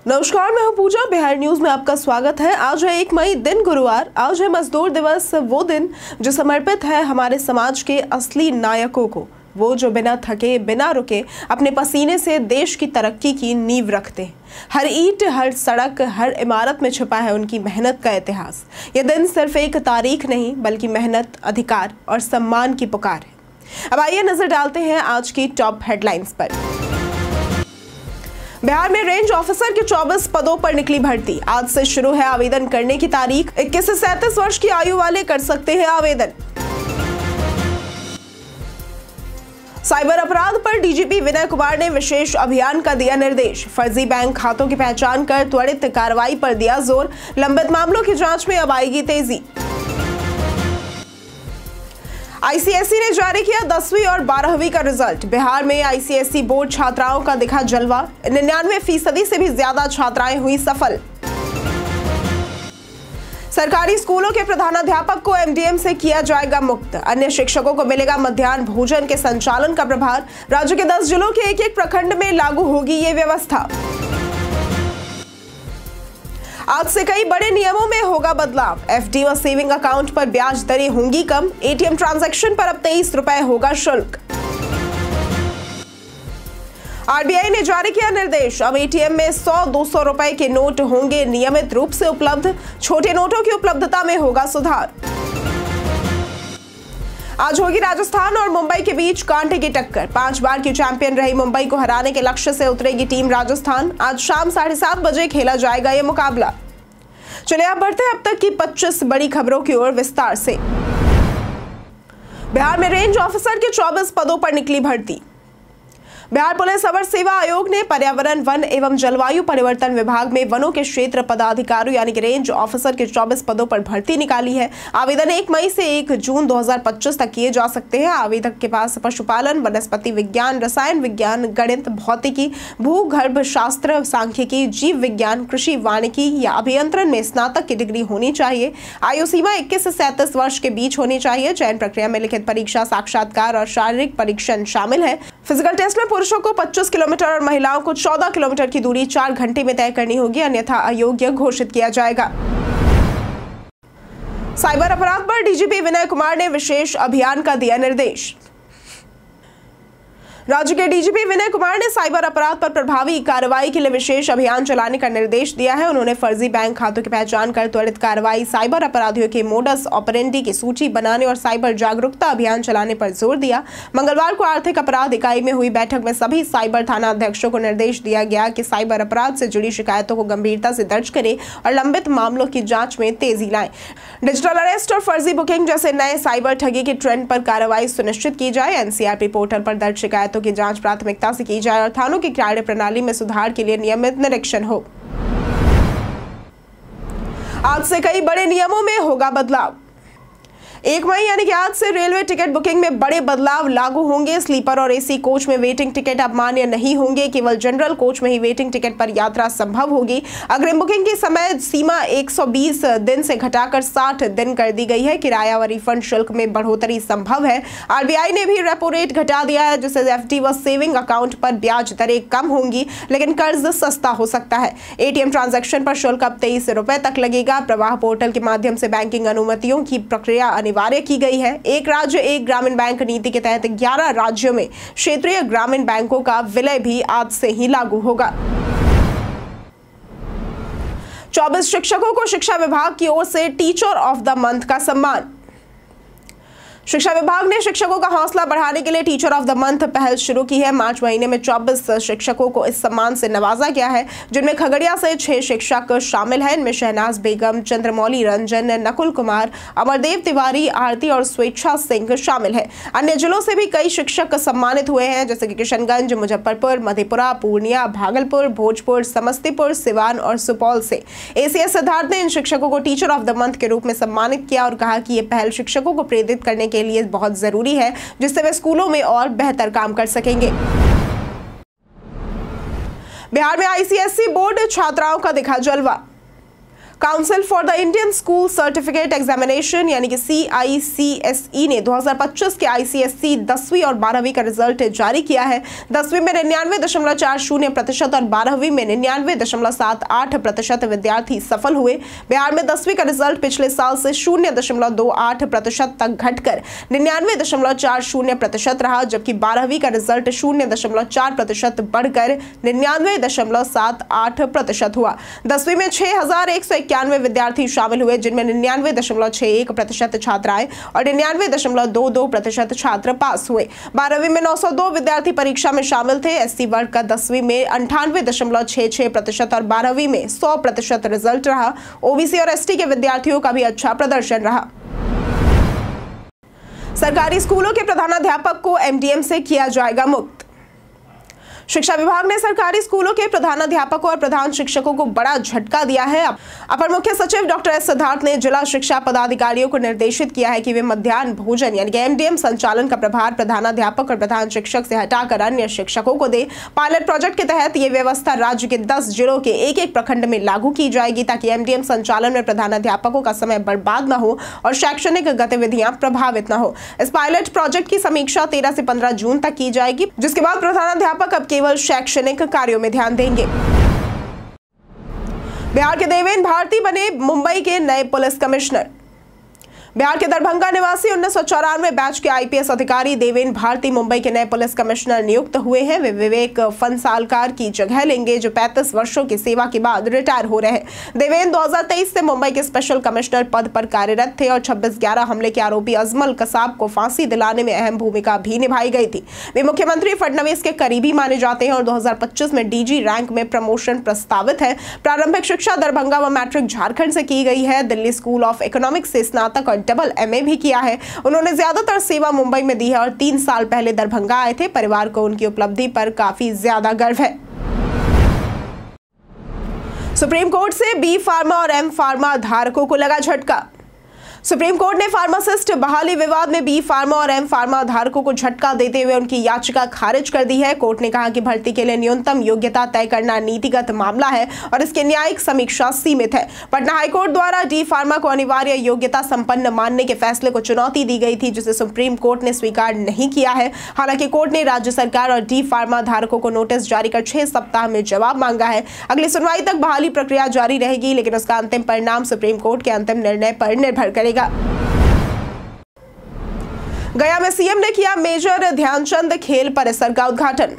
नमस्कार, मैं हूं पूजा। बिहार न्यूज में आपका स्वागत है। आज है 1 मई, दिन गुरुवार। आज है मजदूर दिवस, वो दिन जो समर्पित है हमारे समाज के असली नायकों को, वो जो बिना थके बिना रुके अपने पसीने से देश की तरक्की की नींव रखते हैं। हर ईंट, हर सड़क, हर इमारत में छुपा है उनकी मेहनत का इतिहास। यह दिन सिर्फ एक तारीख नहीं, बल्कि मेहनत, अधिकार और सम्मान की पुकार है। अब आइए नजर डालते हैं आज की टॉप हेडलाइंस पर। बिहार में रेंज ऑफिसर के 24 पदों पर निकली भर्ती। आज से शुरू है आवेदन करने की तारीख। 21 से 37 वर्ष की आयु वाले कर सकते हैं आवेदन। साइबर अपराध पर डीजीपी विनय कुमार ने विशेष अभियान का दिया निर्देश। फर्जी बैंक खातों की पहचान कर त्वरित कार्रवाई पर दिया जोर। लंबित मामलों की जांच में अब आएगी तेजी। आईसीएसई ने जारी किया 10वीं और 12वीं का रिजल्ट। बिहार में आईसीएसई बोर्ड छात्राओं का दिखा जलवा। 99% से भी ज्यादा छात्राएं हुई सफल। सरकारी स्कूलों के प्रधानाध्यापक को एमडीएम से किया जाएगा मुक्त। अन्य शिक्षकों को मिलेगा मध्याह्न भोजन के संचालन का प्रभार। राज्य के 10 जिलों के एक प्रखंड में लागू होगी ये व्यवस्था। आज से कई बड़े नियमों में होगा बदलाव। एफडी व सेविंग अकाउंट पर ब्याज दरें होंगी कम। एटीएम ट्रांजैक्शन पर अब 23 रुपए होगा शुल्क। आरबीआई ने जारी किया निर्देश। अब एटीएम में 100-200 रुपए के नोट होंगे नियमित रूप से उपलब्ध। छोटे नोटों की उपलब्धता में होगा सुधार। आज होगी राजस्थान और मुंबई के बीच कांटे की टक्कर। 5 बार की चैंपियन रही मुंबई को हराने के लक्ष्य से उतरेगी टीम राजस्थान। आज शाम 7:30 बजे खेला जाएगा यह मुकाबला। चलिए अब बढ़ते हैं अब तक की 25 बड़ी खबरों की ओर विस्तार से। बिहार में रेंज ऑफिसर के 24 पदों पर निकली भर्ती। बिहार पुलिस अवर सेवा आयोग ने पर्यावरण, वन एवं जलवायु परिवर्तन विभाग में वनों के क्षेत्र पदाधिकारी यानी कि रेंज ऑफिसर के 24 पदों पर भर्ती निकाली है। आवेदन 1 मई से 1 जून 2025 तक किए जा सकते हैं। आवेदक के पास पशुपालन, वनस्पति विज्ञान, रसायन विज्ञान, गणित, भौतिकी, भूगर्भ शास्त्र, सांख्यिकी, जीव विज्ञान, कृषि, वानिकी या अभियंत्रण में स्नातक की डिग्री होनी चाहिए। आयु सीमा 21 से 37 वर्ष के बीच होनी चाहिए। चयन प्रक्रिया में लिखित परीक्षा, साक्षात्कार और शारीरिक परीक्षण शामिल है। फिजिकल टेस्ट में पुरुषों को 25 किलोमीटर और महिलाओं को 14 किलोमीटर की दूरी 4 घंटे में तय करनी होगी, अन्यथा अयोग्य घोषित किया जाएगा। साइबर अपराध पर डीजीपी विनय कुमार ने विशेष अभियान का दिया निर्देश। राज्य के डीजीपी विनय कुमार ने साइबर अपराध पर प्रभावी कार्रवाई के लिए विशेष अभियान चलाने का निर्देश दिया है। उन्होंने फर्जी बैंक खातों की पहचान कर त्वरित कार्रवाई, साइबर अपराधियों के मोडस ऑपरेंडी की सूची बनाने और साइबर जागरूकता अभियान चलाने पर जोर दिया। मंगलवार को आर्थिक अपराध इकाई में हुई बैठक में सभी साइबर थाना अध्यक्षों को निर्देश दिया गया कि साइबर अपराध से जुड़ी शिकायतों को गंभीरता से दर्ज करें और लंबित मामलों की जांच में तेजी लाएं। डिजिटल अरेस्ट और फर्जी बुकिंग जैसे नए साइबर ठगी के ट्रेंड पर कार्रवाई सुनिश्चित की जाए। एनसीआरपी पोर्टल पर दर्ज शिकायतों की जांच प्राथमिकता से की जाए और थानों की कार्य प्रणाली में सुधार के लिए नियमित निरीक्षण हो। आज से कई बड़े नियमों में होगा बदलाव। 1 मई यानी कि आज से रेलवे टिकट बुकिंग में बड़े बदलाव लागू होंगे। स्लीपर और एसी कोच में वेटिंग टिकट अब मान्य नहीं होंगे। केवल जनरल कोच में ही वेटिंग टिकट पर यात्रा संभव होगी। अग्रिम बुकिंग की समय सीमा 120 दिन से घटाकर 60 दिन कर दी गई है। किराया व रिफंड शुल्क में बढ़ोतरी संभव है। आरबीआई ने भी रेपो रेट घटा दिया है, जिससे एफडी व सेविंग अकाउंट पर ब्याज दरें कम होंगी, लेकिन कर्ज सस्ता हो सकता है। एटीएम ट्रांजैक्शन पर शुल्क अब 23 रुपए तक लगेगा। प्रवाह पोर्टल के माध्यम से बैंकिंग अनुमतियों की प्रक्रिया अनिवार्य की गई है। एक राज्य एक ग्रामीण बैंक नीति के तहत 11 राज्यों में क्षेत्रीय ग्रामीण बैंकों का विलय भी आज से ही लागू होगा। 24 शिक्षकों को शिक्षा विभाग की ओर से टीचर ऑफ द मंथ का सम्मान। शिक्षा विभाग ने शिक्षकों का हौसला बढ़ाने के लिए टीचर ऑफ द मंथ पहल शुरू की है। मार्च महीने में 24 शिक्षकों को इस सम्मान से नवाजा गया है, जिनमें खगड़िया से 6 शिक्षक शामिल हैं। इनमें शहनाज बेगम, चंद्रमौली रंजन, नकुल कुमार, अमरदेव तिवारी, आरती और स्वेच्छा सिंह शामिल है। अन्य जिलों से भी कई शिक्षक सम्मानित हुए हैं, जैसे कि किशनगंज, मुजफ्फरपुर, मधेपुरा, पूर्णिया, भागलपुर, भोजपुर, समस्तीपुर, सिवान और सुपौल से। एसीएस सिद्धार्थ ने इन शिक्षकों को टीचर ऑफ द मंथ के रूप में सम्मानित किया और कहा कि यह पहल शिक्षकों को प्रेरित करने के लिए बहुत जरूरी है, जिससे वे स्कूलों में और बेहतर काम कर सकेंगे। बिहार में आईसीएसई बोर्ड छात्राओं का दिखा जलवा। Council for the Indian school certificate examination यानी कि CICSE ने 2025 के ICSE 10वीं और 12वीं का रिजल्ट जारी किया है। 10वीं में 99.40% और 12वीं में 99.78% विद्यार्थी सफल हुए। बिहार में 10वीं का रिजल्ट पिछले साल से 0.28% तक घटकर 99.40% रहा, जबकि 12वीं का रिजल्ट 0.4% बढ़कर 99.78% हुआ। 10वीं में 6,191 विद्यार्थी शामिल हुए, जिनमें 99.61% छात्राएं और 99.22% छात्र पास हुए। 12वीं में 902 विद्यार्थी परीक्षा में शामिल थे। SC वर्ग का 10वीं में 98.66% और 12वीं में 100% रिजल्ट रहा। OBC और ST के विद्यार्थियों का भी अच्छा प्रदर्शन रहा। सरकारी स्कूलों के प्रधानाध्यापक को MDM से किया जाएगा मुक्त। शिक्षा विभाग ने सरकारी स्कूलों के प्रधानाध्यापकों और प्रधान शिक्षकों को बड़ा झटका दिया है। अपर मुख्य सचिव डॉक्टर S सिद्धार्थ ने जिला शिक्षा पदाधिकारियों को निर्देशित किया है कि वे मध्याह्न भोजन यानी कि MDM संचालन का प्रभार प्रधानाध्यापक और प्रधान शिक्षक से हटाकर अन्य शिक्षकों को दे। पायलट प्रोजेक्ट के तहत ये व्यवस्था राज्य के 10 जिलों के एक प्रखंड में लागू की जाएगी, ताकि MDM संचालन में प्रधानाध्यापकों का समय बर्बाद न हो और शैक्षणिक गतिविधियां प्रभावित न हो। इस पायलट प्रोजेक्ट की समीक्षा 13 से 15 जून तक की जाएगी, जिसके बाद प्रधानाध्यापक अब केवल शैक्षणिक कार्यों में ध्यान देंगे। बिहार के देवेन भारती बने मुंबई के नए पुलिस कमिश्नर। बिहार के दरभंगा निवासी 1994 बैच के IPS अधिकारी देवेन भारती मुंबई के नए पुलिस कमिश्नर नियुक्त हुए हैं। वे विवेक फनसालकार की जगह लेंगे, जो 35 वर्षों की सेवा के बाद रिटायर हो रहे हैं। देवेन 2023 से मुंबई के स्पेशल कमिश्नर पद पर कार्यरत थे और 26/11 हमले के आरोपी अजमल कसाब को फांसी दिलाने में अहम भूमिका भी निभाई गई थी। वे मुख्यमंत्री फडणवीस के करीबी माने जाते हैं और 2025 में DG रैंक में प्रमोशन प्रस्तावित है। प्रारंभिक शिक्षा दरभंगा व मैट्रिक झारखंड से की गई है। दिल्ली स्कूल ऑफ इकोनॉमिक्स से स्नातक और डबल MA भी किया है। उन्होंने ज्यादातर सेवा मुंबई में दी है और 3 साल पहले दरभंगा आए थे। परिवार को उनकी उपलब्धि पर काफी ज्यादा गर्व है। सुप्रीम कोर्ट से B फार्मा और M फार्मा धारकों को लगा झटका। सुप्रीम कोर्ट ने फार्मासिस्ट बहाली विवाद में B फार्मा और M फार्मा धारकों को झटका देते हुए उनकी याचिका खारिज कर दी है। कोर्ट ने कहा कि भर्ती के लिए न्यूनतम योग्यता तय करना नीतिगत मामला है और इसकी न्यायिक समीक्षा सीमित है। पटना हाईकोर्ट द्वारा D फार्मा को अनिवार्य योग्यता संपन्न मानने के फैसले को चुनौती दी गई थी, जिसे सुप्रीम कोर्ट ने स्वीकार नहीं किया है। हालांकि कोर्ट ने राज्य सरकार और D फार्मा धारकों को नोटिस जारी कर 6 सप्ताह में जवाब मांगा है। अगली सुनवाई तक बहाली प्रक्रिया जारी रहेगी, लेकिन उसका अंतिम परिणाम सुप्रीम कोर्ट के अंतिम निर्णय पर निर्भर करेगा। गया में CM ने किया मेजर ध्यानचंद खेल परिसर का उद्घाटन।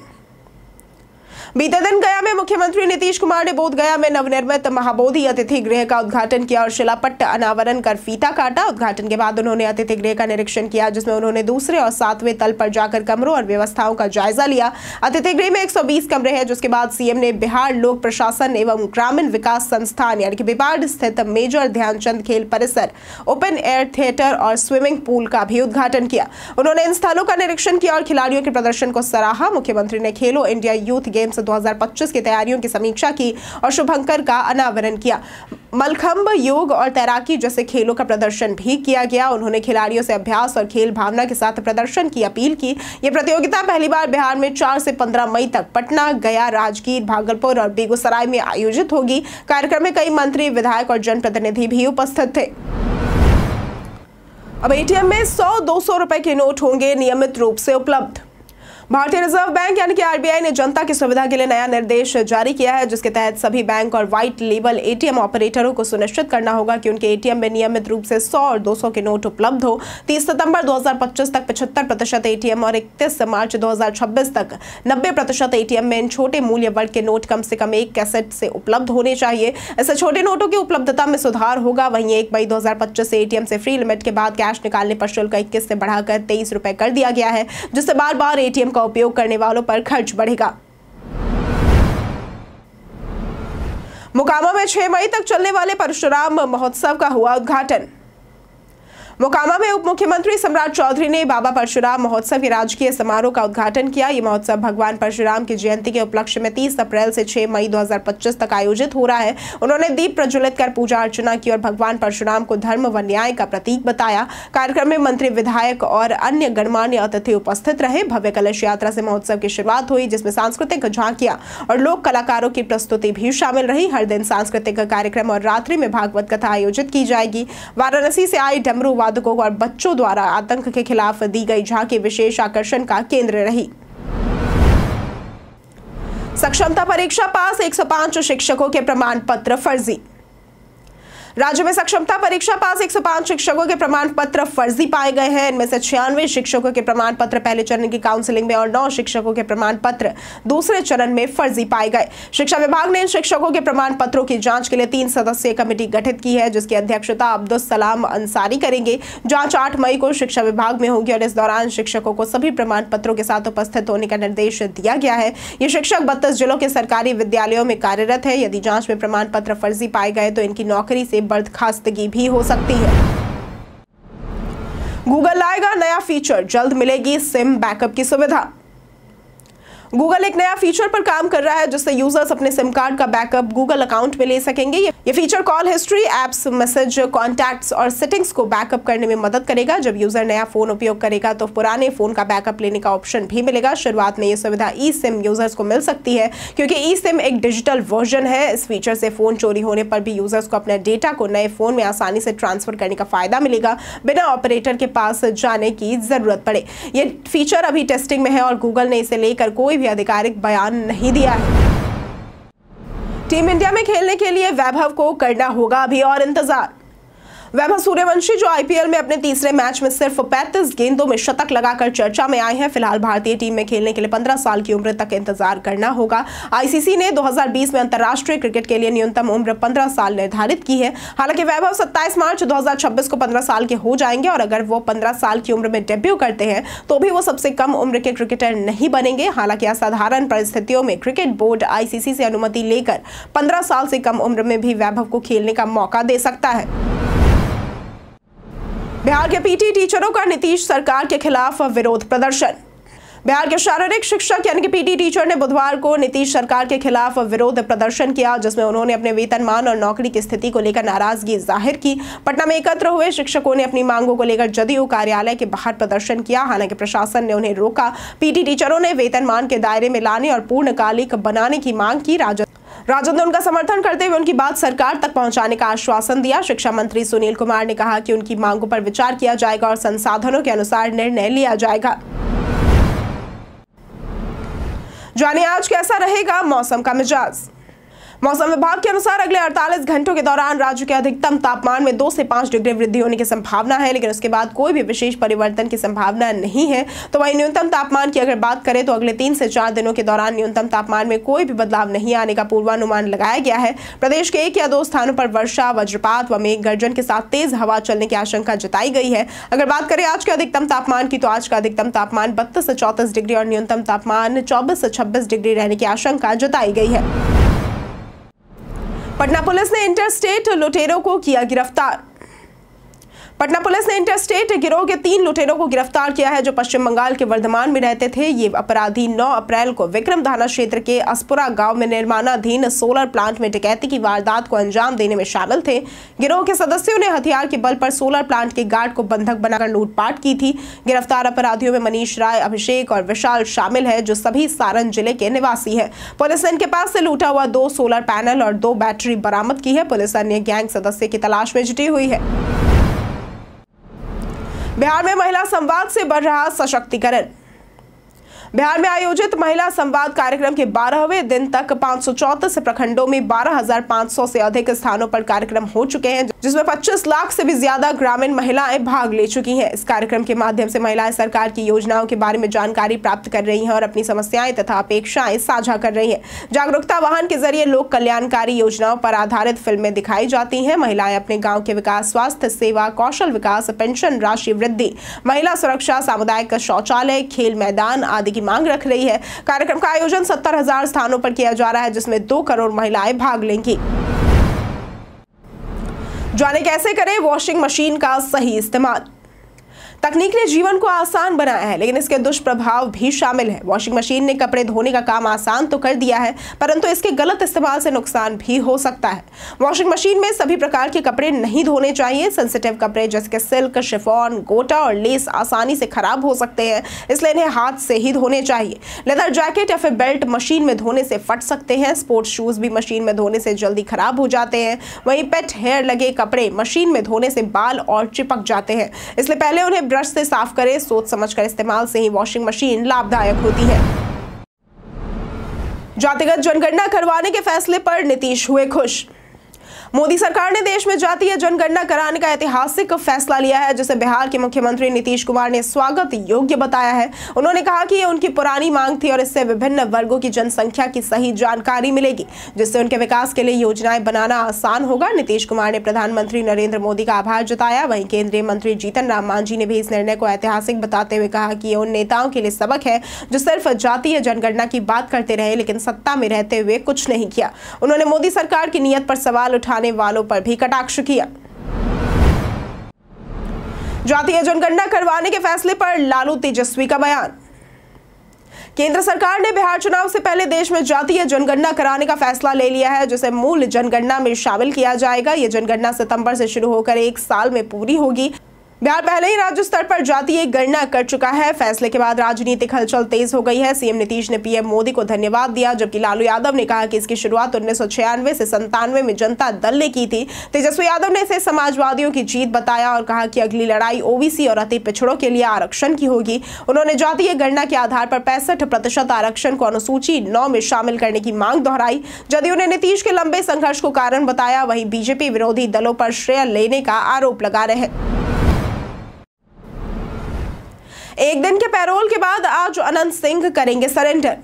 बीते दिन गया में मुख्यमंत्री नीतीश कुमार ने बोध गया में नवनिर्मित महाबोधि अतिथि गृह का उद्घाटन किया और शिलापट्ट अनावरण कर फीता काटा। उद्घाटन के बाद उन्होंने अतिथि गृह का निरीक्षण किया, जिसमें उन्होंने दूसरे और 7वें तल पर जाकर कमरों और व्यवस्थाओं का जायजा लिया। अतिथि गृह में 120 कमरे हैं, जिसके बाद CM ने बिहार लोक प्रशासन एवं ग्रामीण विकास संस्थान यानी कि बिबार्ड स्थित मेजर ध्यानचंद खेल परिसर, ओपन एयर थिएटर और स्विमिंग पूल का भी उद्घाटन किया। उन्होंने इन स्थलों का निरीक्षण किया और खिलाड़ियों के प्रदर्शन को सराहा। मुख्यमंत्री ने खेलो इंडिया यूथ गेम्स 2025 की तैयारियों की समीक्षा की और शुभंकर का अनावरण किया। मलखंब, योग और तैराकी जैसे खेलों का प्रदर्शन भी किया गया। उन्होंने खिलाड़ियों से अभ्यास और खेल भावना के साथ प्रदर्शन की अपील की। यह प्रतियोगिता पहली बार बिहार में 4 से 15 मई तक पटना, गया, राजगीर, भागलपुर और बेगूसराय में आयोजित होगी। कार्यक्रम में कई मंत्री, विधायक और जनप्रतिनिधि भी उपस्थित थे। अब ATM में 100-200 रुपए के नोट होंगे नियमित रूप से उपलब्ध। भारतीय रिजर्व बैंक यानी कि RBI ने जनता की सुविधा के लिए नया निर्देश जारी किया है, जिसके तहत सभी बैंक और व्हाइट लेबल ATM ऑपरेटरों को सुनिश्चित करना होगा कि उनके ATM में नियमित रूप से 100 और 200 के नोट उपलब्ध हो। 30 सितंबर 2025 तक 75% ATM और 31 मार्च 2026 तक 90% ATM में इन छोटे मूल्य वर्ग के नोट कम से कम 1 कैसेट से उपलब्ध होने चाहिए। इससे छोटे नोटों की उपलब्धता में सुधार होगा। वहीं 1 मई 2025 से ATM से फ्री लिमिट के बाद कैश निकालने पर शुल्क 21 से बढ़ाकर 23 रुपए कर दिया गया है, जिससे बार बार ATM का उपयोग करने वालों पर खर्च बढ़ेगा। मोकामा में 6 मई तक चलने वाले परशुराम महोत्सव का हुआ उद्घाटन। मोकामा में उप मुख्यमंत्री सम्राट चौधरी ने बाबा परशुराम महोत्सव के राजकीय समारोह का उद्घाटन किया। ये महोत्सव भगवान परशुराम की जयंती के उपलक्ष्य में 30 अप्रैल से 6 मई 2025 तक आयोजित हो रहा है। उन्होंने दीप प्रज्वलित कर पूजा अर्चना की और भगवान परशुराम को धर्म व न्याय का प्रतीक बताया। कार्यक्रम में मंत्री, विधायक और अन्य गणमान्य अतिथि उपस्थित रहे। भव्य कलश यात्रा से महोत्सव की शुरुआत हुई, जिसमें सांस्कृतिक झांकियां और लोक कलाकारों की प्रस्तुति भी शामिल रही। हर दिन सांस्कृतिक कार्यक्रम और रात्रि में भागवत कथा आयोजित की जाएगी। वाराणसी से आए डमरू वादकों और बच्चों द्वारा आतंक के खिलाफ दी गई झांकी विशेष आकर्षण का केंद्र रही। सक्षमता परीक्षा पास, 105 शिक्षकों के प्रमाण पत्र फर्जी। राज्य में सक्षमता परीक्षा पास 105 शिक्षकों के प्रमाण पत्र फर्जी पाए गए हैं। इनमें से 96 शिक्षकों के प्रमाण पत्र पहले चरण की काउंसलिंग में और 9 शिक्षकों के प्रमाण पत्र दूसरे चरण में फर्जी पाए गए। शिक्षा विभाग ने इन शिक्षकों के प्रमाण पत्रों की जांच के लिए 3 सदस्यीय कमेटी गठित की है, जिसकी अध्यक्षता अब्दुल सलाम अंसारी करेंगे। जांच 8 मई को शिक्षा विभाग में होगी और इस दौरान शिक्षकों को सभी प्रमाण पत्रों के साथ उपस्थित होने का निर्देश दिया गया है। ये शिक्षक 32 जिलों के सरकारी विद्यालयों में कार्यरत है। यदि जांच में प्रमाण पत्र फर्जी पाए गए तो इनकी नौकरी से बर्खास्तगी भी हो सकती है। गूगल लाएगा नया फीचर, जल्द मिलेगी सिम बैकअप की सुविधा। गूगल एक नया फीचर पर काम कर रहा है, जिससे यूजर्स अपने सिम कार्ड का बैकअप गूगल अकाउंट में ले सकेंगे। ये feature call history, apps, message, contacts और सेटिंग्स को बैकअप करने में मदद करेगा। जब यूजर नया फोन उपयोग करेगा तो पुराने फोन का बैकअप लेने का ऑप्शन भी मिलेगा। शुरुआत में ये सुविधा ई सिम यूजर्स को मिल सकती है, क्योंकि ई सिम एक डिजिटल वर्जन है। इस फीचर से फोन चोरी होने पर भी यूजर्स को अपने डेटा को नए फोन में आसानी से ट्रांसफर करने का फायदा मिलेगा, बिना ऑपरेटर के पास जाने की जरूरत पड़े। ये फीचर अभी टेस्टिंग में है और गूगल ने इसे लेकर कोई भी आधिकारिक बयान नहीं दिया है। टीम इंडिया में खेलने के लिए वैभव को करना होगा अभी और इंतजार। वैभव सूर्यवंशी जो आईपीएल में अपने तीसरे मैच में सिर्फ 35 गेंदों में शतक लगाकर चर्चा में आए हैं। फिलहाल भारतीय टीम में खेलने के लिए 15 साल की उम्र तक इंतजार करना होगा। आईसीसी ने 2020 में अंतर्राष्ट्रीय क्रिकेट के लिए न्यूनतम उम्र 15 साल निर्धारित की है। हालांकि वैभव 27 मार्च 2026 को 15 साल के हो जाएंगे और अगर वो 15 साल की उम्र में डेब्यू करते हैं तो भी वो सबसे कम उम्र के क्रिकेटर नहीं बनेंगे। हालांकि असाधारण परिस्थितियों में क्रिकेट बोर्ड आईसीसी से अनुमति लेकर 15 साल से कम उम्र में भी वैभव को खेलने का मौका दे सकता है। बिहार के पीटी टीचरों का नीतीश सरकार के खिलाफ विरोध प्रदर्शन। बिहार के शारीरिक शिक्षक यानी कि पीटी टीचर ने बुधवार को नीतीश सरकार के खिलाफ विरोध प्रदर्शन किया, जिसमें उन्होंने अपने वेतनमान और नौकरी की स्थिति को लेकर नाराजगी जाहिर की। पटना में एकत्र हुए शिक्षकों ने अपनी मांगों को लेकर जदयू कार्यालय के बाहर प्रदर्शन किया। हालांकि प्रशासन ने उन्हें रोका। पीटी टीचरों ने वेतनमान के दायरे में लाने और पूर्णकालिक बनाने की मांग की। राजद ने उनका समर्थन करते हुए उनकी बात सरकार तक पहुंचाने का आश्वासन दिया। शिक्षा मंत्री सुनील कुमार ने कहा कि उनकी मांगों पर विचार किया जाएगा और संसाधनों के अनुसार निर्णय लिया जाएगा। जानिए आज कैसा रहेगा मौसम का मिजाज। मौसम विभाग के अनुसार अगले 48 घंटों के दौरान राज्य के अधिकतम तापमान में 2 से 5 डिग्री वृद्धि होने की संभावना है, लेकिन उसके बाद कोई भी विशेष परिवर्तन की संभावना नहीं है। तो वहीं न्यूनतम तापमान की अगर बात करें तो अगले 3 से 4 दिनों के दौरान न्यूनतम तापमान में कोई भी बदलाव नहीं आने का पूर्वानुमान लगाया गया है। प्रदेश के 1 या 2 स्थानों पर वर्षा, वज्रपात व मेघ गर्जन के साथ तेज हवा चलने की आशंका जताई गई है। अगर बात करें आज के अधिकतम तापमान की तो आज का अधिकतम तापमान 32 से 34 डिग्री और न्यूनतम तापमान 24 से 26 डिग्री रहने की आशंका जताई गई है। पटना पुलिस ने इंटरस्टेट लुटेरों को किया गिरफ्तार। पटना पुलिस ने इंटरस्टेट गिरोह के 3 लुटेरों को गिरफ्तार किया है, जो पश्चिम बंगाल के वर्धमान में रहते थे। ये अपराधी 9 अप्रैल को विक्रम थाना क्षेत्र के अस्पुरा गांव में निर्माणाधीन सोलर प्लांट में डकैती की वारदात को अंजाम देने में शामिल थे। गिरोह के सदस्यों ने हथियार के बल पर सोलर प्लांट के गार्ड को बंधक बनाकर लूटपाट की थी। गिरफ्तार अपराधियों में मनीष राय, अभिषेक और विशाल शामिल है, जो सभी सारण जिले के निवासी है। पुलिस ने इनके पास से लूटा हुआ 2 सोलर पैनल और 2 बैटरी बरामद की है। पुलिस अन्य गैंग सदस्य की तलाश में जुटी हुई है। बिहार में महिला संवाद से बढ़ रहा सशक्तिकरण। बिहार में आयोजित महिला संवाद कार्यक्रम के 12वें दिन तक 534 प्रखंडों में 12,500 से अधिक स्थानों पर कार्यक्रम हो चुके हैं, जिसमें 25 लाख से भी ज्यादा ग्रामीण महिलाएं भाग ले चुकी हैं। इस कार्यक्रम के माध्यम से महिलाएं सरकार की योजनाओं के बारे में जानकारी प्राप्त कर रही हैं और अपनी समस्याएं तथा अपेक्षाएं साझा कर रही हैं। जागरूकता वाहन के जरिए लोक कल्याणकारी योजनाओं पर आधारित फिल्में दिखाई जाती हैं। महिलाएं अपने गाँव के विकास, स्वास्थ्य सेवा, कौशल विकास, पेंशन राशि वृद्धि, महिला सुरक्षा, सामुदायिक शौचालय, खेल मैदान आदि की मांग रख रही है। कार्यक्रम का आयोजन 70,000 स्थानों पर किया जा रहा है, जिसमें 2 करोड़ महिलाएं भाग लेंगी। जाने कैसे करें वॉशिंग मशीन का सही इस्तेमाल। तकनीक ने जीवन को आसान बनाया है, लेकिन इसके दुष्प्रभाव भी शामिल है। वॉशिंग मशीन ने कपड़े धोने का काम आसान तो कर दिया है, परंतु इसके गलत इस्तेमाल से नुकसान भी हो सकता है। वॉशिंग मशीन में सभी प्रकार के कपड़े नहीं धोने चाहिए। सेंसिटिव कपड़े जैसे कि सिल्क, शिफॉन, गोटा और लेस आसानी से खराब हो सकते हैं, इसलिए इन्हें हाथ से ही धोने चाहिए। लेदर जैकेट या फिर बेल्ट मशीन में धोने से फट सकते हैं। स्पोर्ट्स शूज भी मशीन में धोने से जल्दी खराब हो जाते हैं। वहीं पेट हेयर लगे कपड़े मशीन में धोने से बाल और चिपक जाते हैं, इसलिए पहले उन्हें ब्रश से साफ करें। सोच समझकर इस्तेमाल से ही वॉशिंग मशीन लाभदायक होती है। जातिगत जनगणना करवाने के फैसले पर नीतीश हुए खुश। मोदी सरकार ने देश में जातीय जनगणना कराने का ऐतिहासिक फैसला लिया है, जिसे बिहार के मुख्यमंत्री नीतीश कुमार ने स्वागत योग्य बताया है। उन्होंने कहा कि ये उनकी पुरानी मांग थी और इससे विभिन्न वर्गों की जनसंख्या की सही जानकारी मिलेगी, जिससे उनके विकास के लिए योजनाएं बनाना आसान होगा। नीतीश कुमार ने प्रधानमंत्री नरेंद्र मोदी का आभार जताया। वहीं केंद्रीय मंत्री जीतन राम मांझी ने भी इस निर्णय को ऐतिहासिक बताते हुए कहा कि ये उन नेताओं के लिए सबक है जो सिर्फ जातीय जनगणना की बात करते रहे, लेकिन सत्ता में रहते हुए कुछ नहीं किया। उन्होंने मोदी सरकार की नीयत पर सवाल उठाने वालों पर भी कटाक्ष किया। जातीय जनगणना करवाने के फैसले पर लालू तेजस्वी का बयान। केंद्र सरकार ने बिहार चुनाव से पहले देश में जातीय जनगणना कराने का फैसला ले लिया है, जिसे मूल जनगणना में शामिल किया जाएगा। यह जनगणना सितंबर से शुरू होकर 1 साल में पूरी होगी। बिहार पहले ही राज्य स्तर पर जातीय गणना कर चुका है। फैसले के बाद राजनीतिक हलचल तेज हो गई है। सीएम नीतीश ने पीएम मोदी को धन्यवाद दिया, जबकि लालू यादव ने कहा कि इसकी शुरुआत 1996 से 97 में जनता दल ने की थी। तेजस्वी यादव ने इसे समाजवादियों की जीत बताया और कहा कि अगली लड़ाई ओबीसी और अति पिछड़ों के लिए आरक्षण की होगी। उन्होंने जातीय गणना के आधार पर 65% आरक्षण को अनुसूची 9 में शामिल करने की मांग दोहराई। जदयू ने नीतीश के लंबे संघर्ष को कारण बताया। वहीं बीजेपी विरोधी दलों पर श्रेय लेने का आरोप लगा रहे हैं। एक दिन के पैरोल के बाद आज अनंत सिंह करेंगे सरेंडर।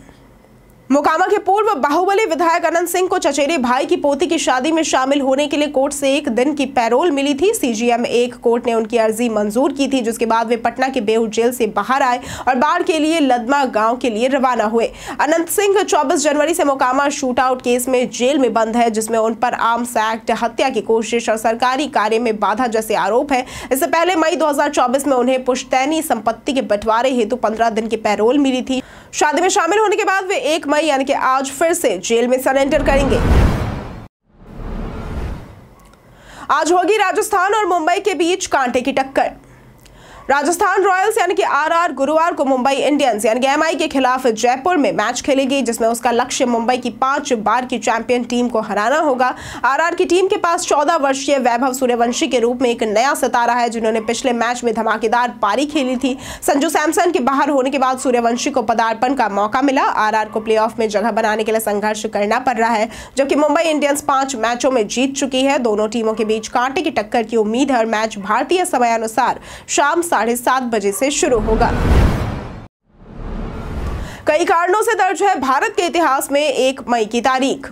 मोकामा के पूर्व बाहुबली विधायक अनंत सिंह को चचेरे भाई की पोती की शादी में शामिल होने के लिए कोर्ट से 1 दिन की पैरोल मिली थी। सीजीएम 1 कोर्ट ने उनकी अर्जी मंजूर की थी, जिसके बाद वे पटना के बेऊर जेल से बाहर आए और बाढ़ के लिए लदमा गांव के लिए रवाना हुए। अनंत सिंह 24 जनवरी से मोकामा शूट आउट केस में जेल में बंद है, जिसमें उन पर आर्म्स एक्ट, हत्या की कोशिश और सरकारी कार्य में बाधा जैसे आरोप है। इससे पहले मई 2024 में उन्हें पुश्तैनी संपत्ति के बंटवारे हेतु 15 दिन की पैरोल मिली थी। शादी में शामिल होने के बाद वे 1 मई यानी कि आज फिर से जेल में सरेंडर करेंगे। आज होगी राजस्थान और मुंबई के बीच कांटे की टक्कर। राजस्थान रॉयल्स यानी कि आरआर गुरुवार को मुंबई इंडियंस यानी कि एमआई के खिलाफ जयपुर में मैच खेलेगी, जिसमें उसका लक्ष्य मुंबई की 5 बार की चैंपियन टीम को हराना होगा। आरआर की टीम के पास 14 वर्षीय वैभव सूर्यवंशी के रूप में एक नया सितारा है, जिन्होंने पिछले मैच में धमाकेदार पारी खेली थी। संजू सैमसन के बाहर होने के बाद सूर्यवंशी को पदार्पण का मौका मिला। आरआर को प्लेऑफ में जगह बनाने के लिए संघर्ष करना पड़ रहा है, जबकि मुंबई इंडियंस 5 मैचों में जीत चुकी है। दोनों टीमों के बीच कांटे की टक्कर की उम्मीद है और मैच भारतीय समयानुसार शाम 7:30 बजे से शुरू होगा। कई कारणों से दर्ज है भारत के इतिहास में 1 मई की तारीख।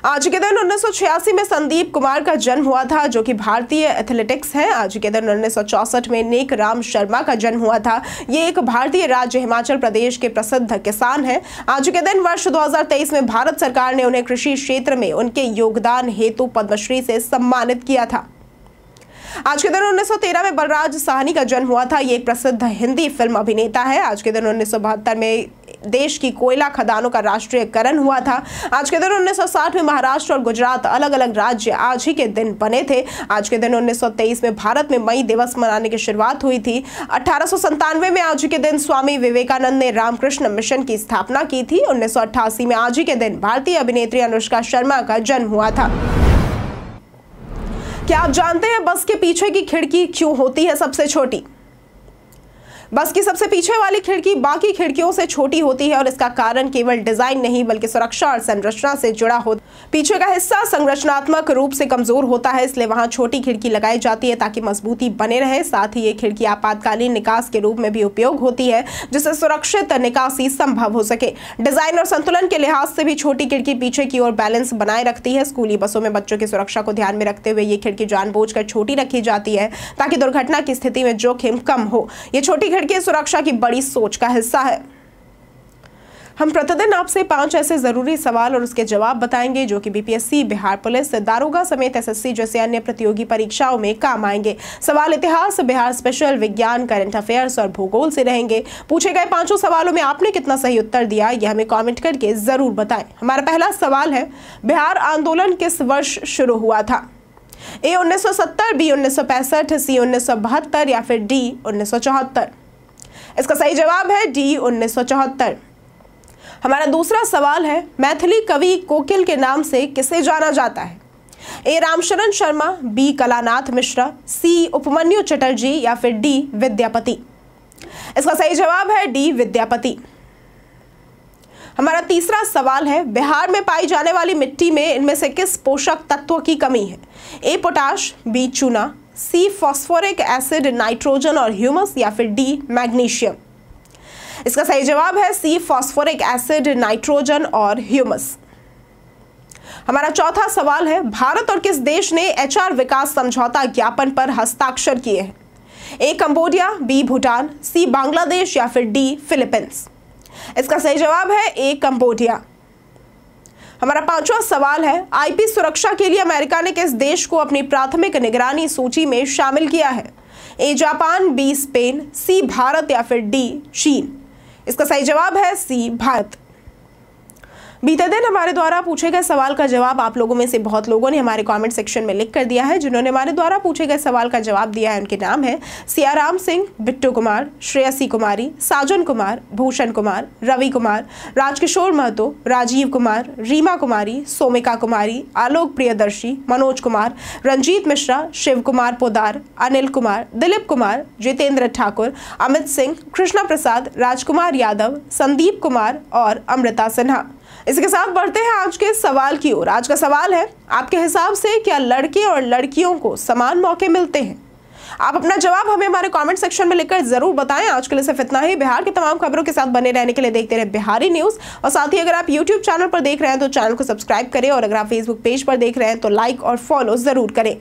आज के दिन 1986 में संदीप कुमार का जन्म हुआ था, जो कि भारतीय एथलेटिक्स हैं। आज के दिन 1964 में नेक राम शर्मा का जन्म हुआ था। ये एक भारतीय राज्य हिमाचल प्रदेश के प्रसिद्ध किसान हैं। आज के दिन वर्ष 2023 में भारत सरकार ने उन्हें कृषि क्षेत्र में उनके योगदान हेतु पद्मश्री से सम्मानित किया था। आज के दिन 1913 में बलराज साहनी का जन्म हुआ था। ये एक प्रसिद्ध हिंदी फिल्म अभिनेता है। आज के दिन 1972 में देश की कोयला खदानों का राष्ट्रीयकरण हुआ था। आज के दिन 1960 में महाराष्ट्र और गुजरात अलग अलग राज्य आज ही के दिन बने थे। आज के दिन 1923 में भारत में मई दिवस मनाने की शुरुआत हुई थी। 1897 में आज के दिन स्वामी विवेकानंद ने रामकृष्ण मिशन की स्थापना की थी। 1988 में आज ही के दिन भारतीय अभिनेत्री अनुष्का शर्मा का जन्म हुआ था। क्या आप जानते हैं बस के पीछे की खिड़की क्यों होती है सबसे छोटी? बस की सबसे पीछे वाली खिड़की बाकी खिड़कियों से छोटी होती है और इसका कारण केवल डिजाइन नहीं बल्कि सुरक्षा और संरचना से जुड़ा होता है। पीछे का हिस्सा संरचनात्मक रूप से कमजोर होता है, इसलिए वहां छोटी खिड़की लगाई जाती है ताकि मजबूती बने रहे। साथ ही ये खिड़की आपातकालीन निकास के रूप में भी उपयोग होती है, जिससे सुरक्षित निकासी संभव हो सके। डिजाइन और संतुलन के लिहाज से भी छोटी खिड़की पीछे की ओर बैलेंस बनाए रखती है। स्कूली बसों में बच्चों की सुरक्षा को ध्यान में रखते हुए ये खिड़की जानबूझकर छोटी रखी जाती है ताकि दुर्घटना की स्थिति में जोखिम कम हो। ये छोटी खिड़की सुरक्षा की बड़ी सोच का हिस्सा है। हम प्रतिदिन आपसे 5 ऐसे जरूरी सवाल और उसके जवाब बताएंगे जो कि बीपीएससी, बिहार पुलिस, दारोगा समेत एसएससी जैसे अन्य प्रतियोगी परीक्षाओं में काम आएंगे। सवाल इतिहास, बिहार स्पेशल, विज्ञान, करंट अफेयर्स और भूगोल से रहेंगे। पूछे गए 5 सवालों में आपने कितना सही उत्तर दिया यह हमें कॉमेंट करके जरूर बताएं। हमारा पहला सवाल है, बिहार आंदोलन किस वर्ष शुरू हुआ था? ए 1970, बी 1965, सी 1972 या फिर डी 1974। इसका सही जवाब है डी 1974। हमारा दूसरा सवाल है, मैथिली कवि कोकिल के नाम से किसे जाना जाता है? ए रामशरण शर्मा, बी कलानाथ मिश्रा, सी उपमन्यु चटर्जी या फिर डी विद्यापति। इसका सही जवाब है डी विद्यापति। हमारा तीसरा सवाल है, बिहार में पाई जाने वाली मिट्टी में इनमें से किस पोषक तत्व की कमी है? ए पोटाश, बी चूना, सी फास्फोरिक एसिड, नाइट्रोजन और ह्यूमस या फिर डी मैग्नीशियम। इसका सही जवाब है सी फास्फोरिक एसिड, नाइट्रोजन और ह्यूमस। हमारा चौथा सवाल है, भारत और किस देश ने एचआर विकास समझौता ज्ञापन पर हस्ताक्षर किए हैं? ए कंबोडिया, बी भूटान, सी बांग्लादेश या फिर डी फिलीपींस। इसका सही जवाब है ए कंबोडिया। हमारा पांचवा सवाल है, आईपी सुरक्षा के लिए अमेरिका ने किस देश को अपनी प्राथमिक निगरानी सूची में शामिल किया है? ए जापान, बी स्पेन, सी भारत या फिर डी चीन। इसका सही जवाब है सी भारत। बीते दिन हमारे द्वारा पूछे गए सवाल का जवाब आप लोगों में से बहुत लोगों ने हमारे कमेंट सेक्शन में लिख कर दिया है। जिन्होंने हमारे द्वारा पूछे गए सवाल का जवाब दिया है उनके नाम है सियाराम सिंह, बिट्टू कुमार, श्रेयसी कुमारी, साजन कुमार, भूषण कुमार, रवि कुमार, राजकिशोर महतो, राजीव कुमार, रीमा कुमारी, सोमिका कुमारी, आलोक प्रियदर्शी, मनोज कुमार, रंजीत मिश्रा, शिव कुमार पोदार, अनिल कुमार, दिलीप कुमार, जितेंद्र ठाकुर, अमित सिंह, कृष्णा प्रसाद, राजकुमार यादव, संदीप कुमार और अमृता सिन्हा। इसके साथ बढ़ते हैं आज के सवाल की ओर। आज का सवाल है, आपके हिसाब से क्या लड़के और लड़कियों को समान मौके मिलते हैं? आप अपना जवाब हमें हमारे कमेंट सेक्शन में लिखकर जरूर बताएं। आज के लिए सिर्फ इतना ही। बिहार की तमाम खबरों के साथ बने रहने के लिए देखते रहे बिहारी न्यूज। और साथ ही अगर आप यूट्यूब चैनल पर देख रहे हैं तो चैनल को सब्सक्राइब करें और अगर आप फेसबुक पेज पर देख रहे हैं तो लाइक और फॉलो जरूर करें।